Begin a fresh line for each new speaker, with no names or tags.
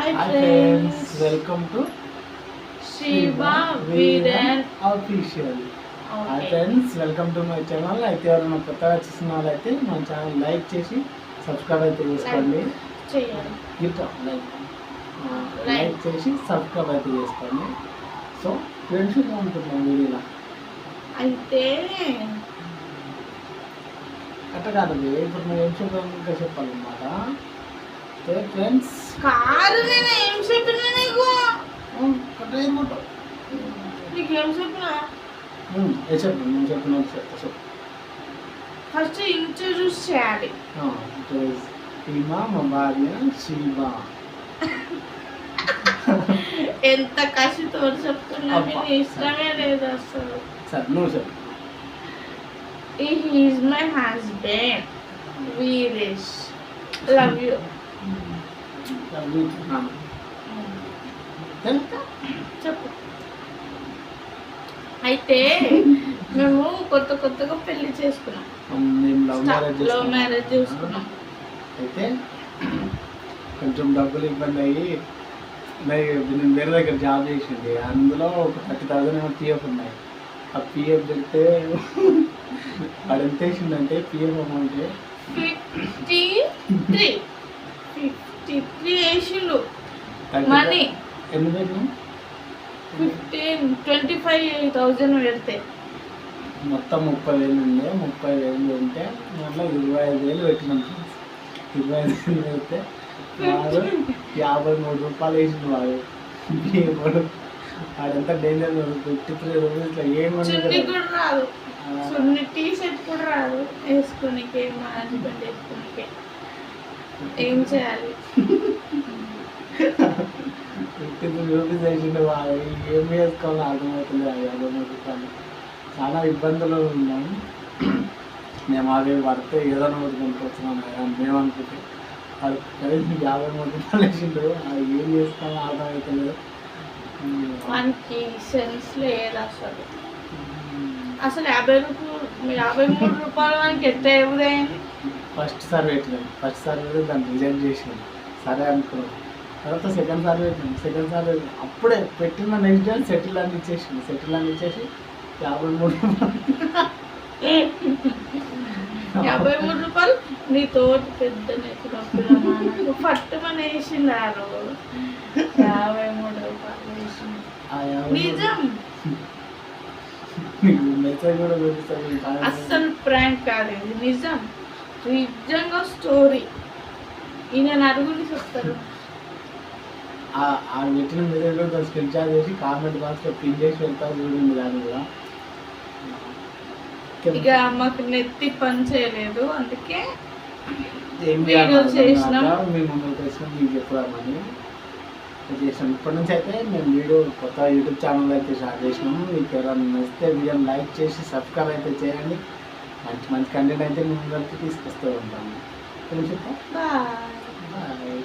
Hi friends,
welcome to
Shiva Viren.
Official. Hi friends, welcome to my channel. అయితే ఎవరైనా కొత్తగా చూసిన వాళ్ళైతే మా ఛానల్ లైక్ చేసి సబ్స్క్రైబ్ అయితే చేసుకోండి.
చేయాలి.
లైక్ చేసి సబ్స్క్రైబ్ అయితే చేసుకోండి. సో ఫ్రెండ్షిప్ అనుకుంటున్నాం వీడియోలో
అయితే
అట్లా కాదండి, ఇప్పుడు మేము ఏం చెప్పాలి చెప్పాలన్నమాట. అయితే ఫ్రెండ్స్
కారు నేను ఏం చెప్పినా నీకు నీకేం చెప్పినా
చెప్పు నేను చెప్పిన చెప్పు.
ఫస్ట్ ఇంట్రడ్యూస్ చేయాలి.
ఈమా మా భార్య శివ.
ఎంత కసితో చెప్తున్నా మీకు ఇష్టమే లేదు అసలు.
సరే నువ్వు చెప్పు.
Is my husband Veeresh. Love you. చెప్పు. అయితే మేము కొత్తగా పెళ్లి చేసుకున్నాం. లవ్ మ్యారేజ్ చేసుకున్నాం.
అయితే కొంచెం డబ్బులు ఇబ్బంది అయ్యి నేను వేరే దగ్గర జాబ్ చేసింది. అందులో ఒక 30,000 ఏమో పిఎఫ్ ఉన్నాయి. ఆ పిఎఫ్ పెడితే వాడు ఎంత వేసిందంటే పిఎఫ్ అమౌంట్
53 వేసిండు. మనీ
ఎన్ని పెట్టినా
25,000 పెడితే
మొత్తం 30,000 ఉండే. 30,000 ఉంటే మళ్ళీ 25,000 పెట్టినాం. 25,000 పెడితే వాడు 53 రూపాయలు వేసిండు. వాడు వాడంతా డేంజర్. 53 రూపీస్లో
చున్నీ కూడా రాదు, చున్నీ టీ షర్ట్ కూడా రాదు వేసుకోనికే. మా హస్బెండ్ వేసుకోనికే ఏం చేయాలి?
53 రూపీస్ వేసిండు. వాడు ఏం వేసుకోవాలో అర్థమవుతుంది. 53 రూపాయలు చాలా ఇబ్బందులు ఉన్నాము మేము. అవి పడితే ఏదైనా ఒకటి కొనుక్కొచ్చున్నాను మేము అనుకుంటే అది కలిసి 53 రూపాయలు వేసిండు. అది ఏం చేసుకోవాలో అర్థమవుతుంది.
మనకి సెన్స్ లేదు అసలు. 53 రూపాయలు మనకి ఎంత ఇవ్వదేంటి?
ఫస్ట్ సారి పెట్టినాం. ఫస్ట్ సారి పెట్టి దాన్ని రిజైన్ చేసినాం. సరే అనుకున్నాం. తర్వాత సెకండ్ సారి పెట్టినాం. సెకండ్ సారి అప్పుడే పెట్టిన నెక్స్ట్ డే సెటిల్ అని ఇచ్చేసింది. సెటిల్ అని ఇచ్చేసి 53
రూపాయలు నీతో పెద్ద నెచ్చినప్పుడు పట్టుమని వేసిండారు. 53 రూపాయలు వేసింది. నిజం,
మెసేజ్ కూడా చూపిస్తాను.
అస్సలు ప్రాంక్ కాదు ఇది, నిజం. నిజంగా స్టోరీ. ఈయన అరుగుని చెప్తారు.
ఆ పెట్టిన మెసేజ్ కూడా స్క్రీన్ షాట్ చేసి కామెంట్ బాక్స్లో పిన్ చేసి వెళ్తారు. చూడండి దాన్ని కూడా.
ఇక మాకు నెత్తి పని చేయలేదు, అందుకే
ఏం చేసినాం మేము ముందుకు వచ్చినాం మీకు చెప్పుదామని చేసినాం. ఇప్పటి నుంచి అయితే మేము కొత్త యూట్యూబ్ ఛానల్ అయితే స్టార్ట్ చేసినాము. మీకు ఎవరైనా నచ్చితే వీడియోని లైక్ చేసి సబ్స్క్రైబ్ అయితే చేయండి. మంచి మంచి కంటెంట్ అయితే మేము ముందరికి తీసుకొస్తూ ఉంటాము.
బాయ్.